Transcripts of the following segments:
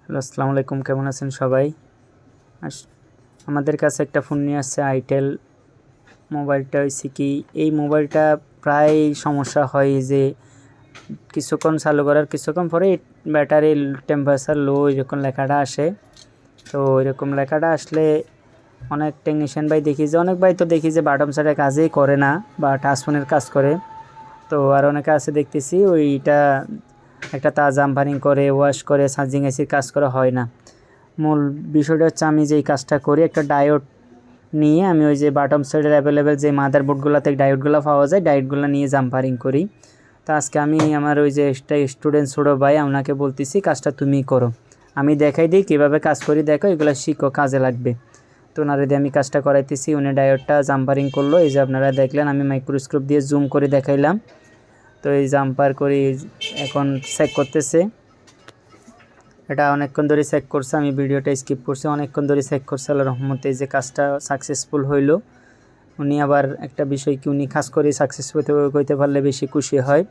Hello, আসসালামু আলাইকুম। কেমন আছেন সবাই? আমাদের কাছে একটা ফোন নিয়ে আসছে আইটেল। মোবাইলটা হয়েছে কি, এই মোবাইলটা প্রায় সমস্যা হয় যে কিছুক্ষণ চালু করার কিছুক্ষণ পরে ব্যাটারি টেম্পারেচার লো এরকম লেখাটা আসে। তো এরকম লেখাটা আসলে অনেক টেকনিশিয়ান ভাই দেখি যে বাটন সেটের কাজই করে না বা টাচফোনের কাজ করে। তো আর অনেকে আছে দেখতেছি ওইটা একটা তার জাম্পারিং করে, ওয়াশ করে, চার্জিং এসির কাজ করা হয় না। মূল বিষয়টা হচ্ছে আমি যেই কাজটা করি, একটা ডায়োড নিয়ে আমি ওই যে বাটম সাইডের অ্যাভেলেবেল যে মাদারবোর্ডগুলোতে ডায়োডগুলো পাওয়া যায়, ডায়োডগুলো নিয়ে জাম্পারিং করি। তো আজকে আমি আমার ওই যে স্টুডেন্ট ছোটো ভাই ওনাকে বলতেছি কাজটা তুমি করো, আমি দেখাই দিই কীভাবে কাজ করি, দেখো এগুলো শিখো, কাজে লাগবে। তো ওনারে দিয়ে আমি কাজটা করাইতেছি, উনি ডায়োডটা জাম্পারিং করলো। এই যে আপনারা দেখলেন আমি মাইক্রোস্কোপ দিয়ে জুম করে দেখাইলাম। তো এই জাম্পার করি এখন চেক করতেছে। এটা অনেকক্ষণ ধরে চেক করছে, আমি ভিডিওটা স্কিপ করছি, অনেকক্ষণ ধরে চেক করছে। আল্লাহর রহমতে যে কাজটা সাকসেসফুল হইল। উনি আবার একটা বিষয় কি, উনি কাজ করে সাকসেসফুল হইতে পারলে বেশি খুশি হয়,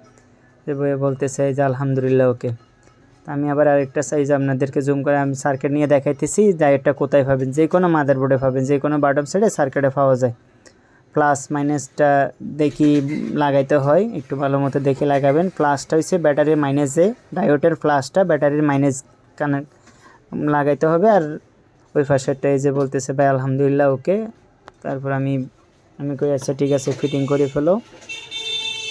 এভাবে বলতে চাই যে আলহামদুলিল্লাহ ওকে। আমি আবার আরেকটা সাইজ আপনাদেরকে জুম করে আমি সার্কিট নিয়ে দেখাইতেছি। ডায়োডটা কোথায় পাবেন, যে কোনো মাদারবোর্ডে পাবেন, যে কোনো বাটম সাইডে সার্কিটে পাওয়া যায়। প্লাস মাইনাসটা দেখি লাগাইতে হয়, একটু ভালো মতো দেখে লাগাবেন। প্লাসটা হচ্ছে ব্যাটারির মাইনাসে, ডায়োডের প্লাসটা ব্যাটারির মাইনাস কানেক্ট লাগাইতে হবে। আর ওই পাশেরটা এই যে বলতেছে ভাই আলহামদুলিল্লাহ ওকে। তারপর আমি কই আচ্ছা ঠিক আছে, ফিটিং করে ফেলো।